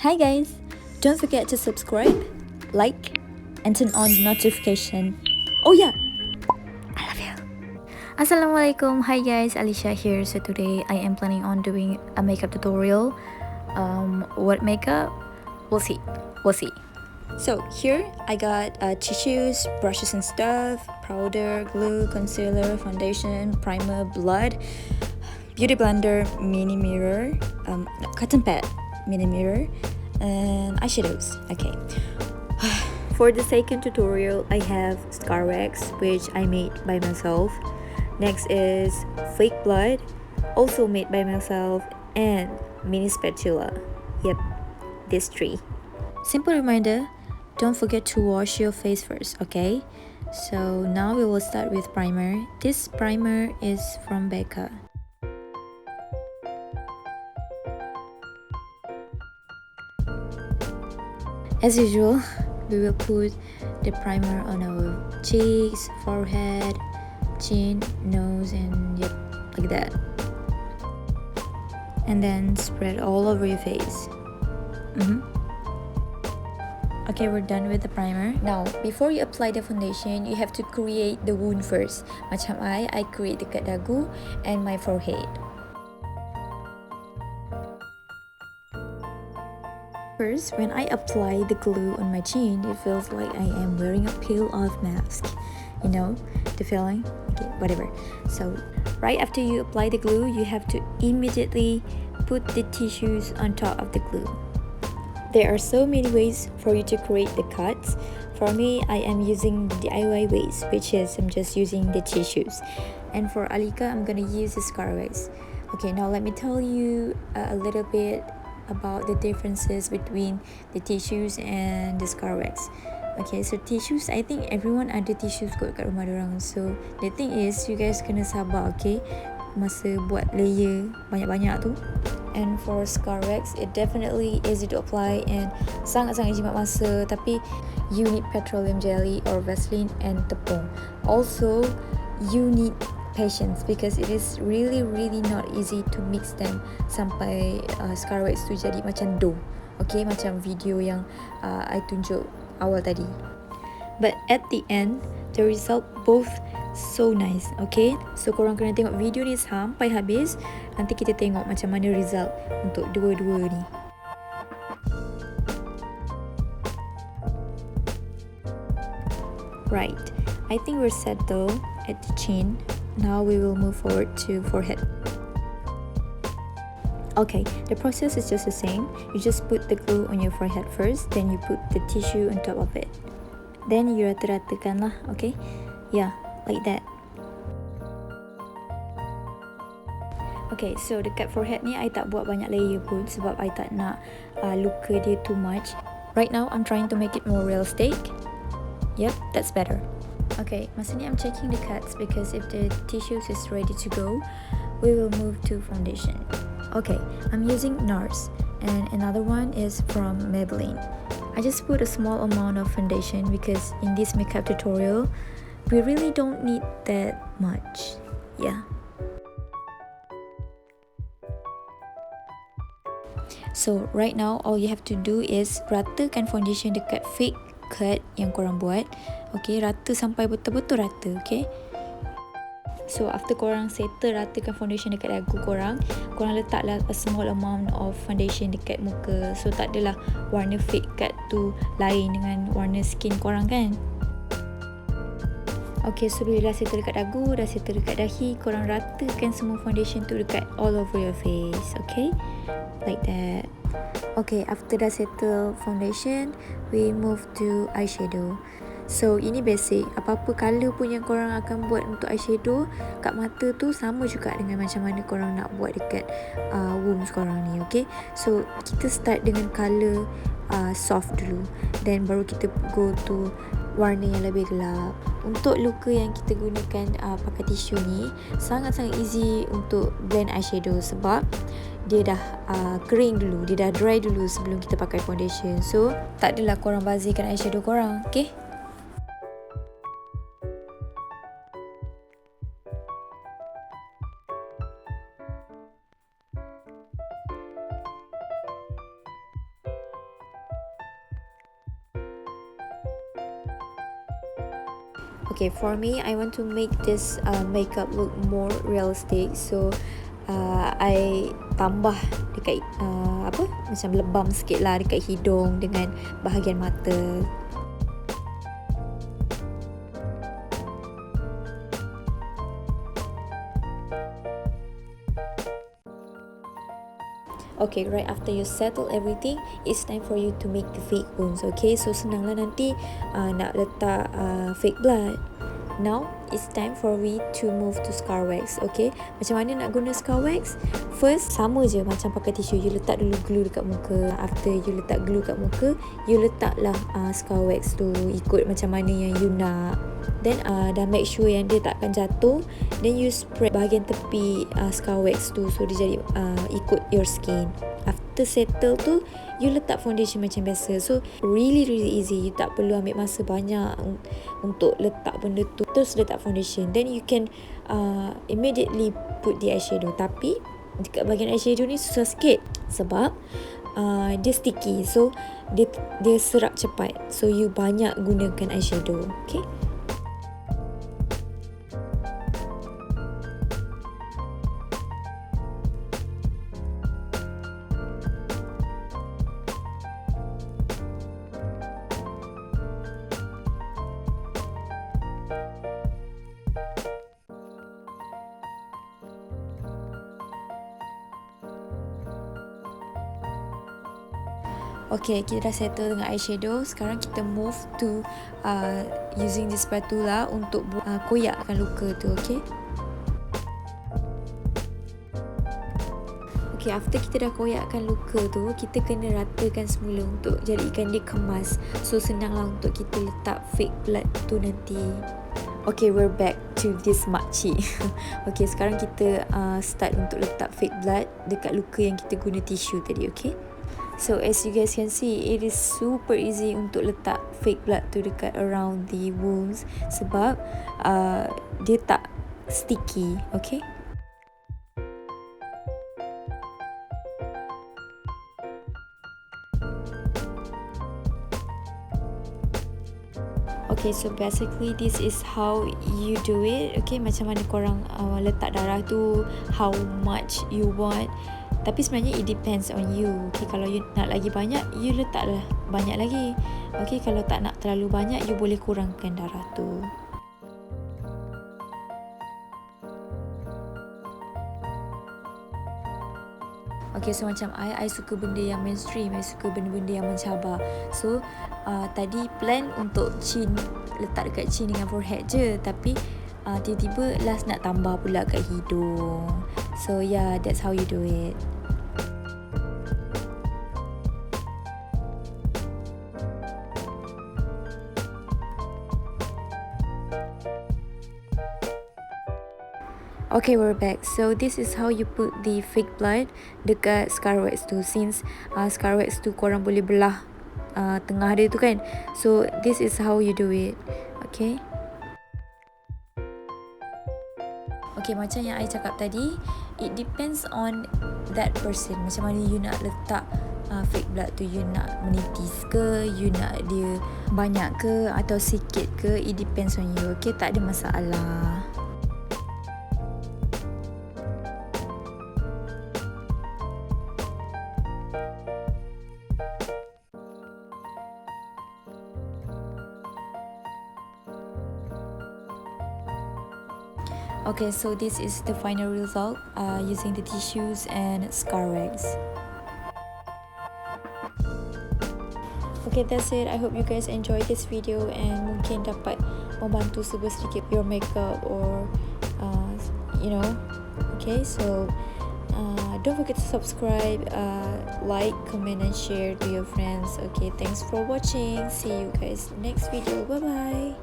Hi guys! Don't forget to subscribe, like, and turn on the notification. Oh yeah! I love you! Assalamualaikum. Hi guys, Alicia here. So today I am planning on doing a makeup tutorial. What makeup? We'll see. So here I got tissues, brushes and stuff, powder, glue, concealer, foundation, primer, blood, beauty blender, mini mirror, cotton pad, mini mirror, and eyeshadows. Okay. For the second tutorial, I have scar wax, which I made by myself. Next is fake blood, also made by myself, and mini spatula. Yep, these three. Simple reminder, don't forget to wash your face first, okay? So now we will start with primer. This primer is from Becca. As usual, we will put the primer on our cheeks, forehead, chin, nose, and yep, like that. And then spread all over your face. Okay, we're done with the primer. Now, before you apply the foundation, you have to create the wound first. Macam I create dekat dagu and my forehead. First, when I apply the glue on my chin, it feels like I am wearing a peel-off mask. You know, the feeling? Okay, whatever. So, right after you apply the glue, you have to immediately put the tissues on top of the glue. There are so many ways for you to create the cuts. For me, I am using the DIY ways, which is I'm just using the tissues. And for Alika, I'm gonna use the scar wax. Okay, now let me tell you a little bit about the differences between the tissues and the scar wax. Okay, so tissues, I think everyone ada tissues kot kat rumah dorang. So the thing is, you guys kena sabar, okay, masa buat layer banyak-banyak tu. And for scar wax, it definitely easy to apply and sangat-sangat jimat masa. Tapi you need petroleum jelly or Vaseline and tepung. Also, you need patience because it is really not easy to mix them sampai scar wax tu jadi macam dough. Okay, macam video yang I tunjuk awal tadi. But at the end, the result both so nice, okay? So korang kena tengok video ni sampai habis. Nanti kita tengok macam mana result untuk dua-dua ni. Right, I think we're settled at the chin. Now we will move forward to forehead. Okay, the process is just the same. You just put the glue on your forehead first, then you put the tissue on top of it. Then you rata-ratakan lah, okay? Yeah, like that. Okay, so dekat forehead ni I tak buat banyak layer pun sebab I tak nak luka dia too much. Right now, I'm trying to make it more realistic. Yep, that's better. Okay, masa ni I'm checking the cuts because if the tissues is ready to go, we will move to foundation. Okay, I'm using NARS and another one is from Maybelline. I just put a small amount of foundation because in this makeup tutorial, we really don't need that much. Yeah. So right now, all you have to do is ratakan foundation dekat fake cut yang korang buat. Okay, rata sampai betul-betul rata, okay? So after korang settle ratakan foundation dekat dagu korang letaklah a small amount of foundation dekat muka. So tak adalah warna fake cut tu lain dengan warna skin korang kan. Okay, so bila dah settle dekat dagu, dah settle dekat dahi, korang ratakan semua foundation tu dekat all over your face, okay? Like that. Okay, after dah settle foundation, we move to eyeshadow. So ini basic, apa-apa colour pun yang korang akan buat untuk eyeshadow kat mata tu sama juga dengan macam mana korang nak buat dekat wounds korang ni, okay? So kita start dengan colour soft dulu, then baru kita go to warna yang lebih gelap. Untuk luka yang kita gunakan pakai tisu ni, sangat-sangat easy untuk blend eyeshadow sebab dia dah kering dulu, dia dah dry dulu sebelum kita pakai foundation. So tak adalah korang bazirkan eyeshadow korang, okay? Okay, for me, I want to make this makeup look more realistic. So I tambah dekat macam lebam sikit lah dekat hidung dengan bahagian mata. Okay, right after you settle everything, it's time for you to make the fake bones. Okay, so senang lah nanti nak letak fake blood. Now, it's time for we to move to scar wax. Okay, macam mana nak guna scar wax? First, sama je macam pakai tisu. You letak dulu glue dekat muka. After you letak glue kat muka, you letaklah scar wax tu ikut macam mana yang you nak. Then dah make sure yang dia takkan jatuh. Then you spread bahagian tepi scar wax tu, so dia jadi ikut your skin. After settle tu, you letak foundation macam biasa. So really easy. You tak perlu ambil masa banyak untuk letak benda tu. Terus letak foundation. Then you can immediately put the eyeshadow. Tapi dekat bahagian eyeshadow ni susah sikit sebab dia sticky. So dia serap cepat. So you banyak gunakan eyeshadow. Okay. Okay, kita dah settle dengan eyeshadow. Sekarang kita move to using the spatula untuk koyakkan luka tu, okay? Okay, after kita dah koyakkan luka tu, kita kena ratakan semula untuk jadikan dia kemas. So, senanglah untuk kita letak fake blood tu nanti. Okay, we're back to this makcik. Okay, sekarang kita start untuk letak fake blood dekat luka yang kita guna tisu tadi, okay? So as you guys can see, it is super easy untuk letak fake blood tu dekat around the wounds sebab dia tak sticky, okay? Okay, so basically this is how you do it. Okay, macam mana korang letak darah tu, how much you want. Tapi sebenarnya it depends on you. Okay, kalau you nak lagi banyak, you letaklah banyak lagi. Okay, kalau tak nak terlalu banyak, you boleh kurangkan darah tu. Okay, so macam I suka benda yang mainstream. I suka benda-benda yang mencabar. So, tadi plan untuk chin, letak dekat chin dengan forehead je. Tapi, tiba-tiba last nak tambah pula kat hidung. So, yeah, that's how you do it. Okay, we're back. So this is how you put the fake blood dekat scar wax tu. Since scar wax tu korang boleh belah tengah dia tu kan. So this is how you do it. Okay. Okay, macam yang I cakap tadi, it depends on that person. Macam mana you nak letak fake blood tu. You nak menitis ke, you nak dia banyak ke atau sikit ke, it depends on you. Okay, tak ada masalah. Okay, so this is the final result using the tissues and scar wax. Okay, that's it. I hope you guys enjoyed this video and mungkin dapat membantu sedikit your makeup or you know. Okay, so don't forget to subscribe, like, comment and share to your friends. Okay, thanks for watching. See you guys next video. Bye bye.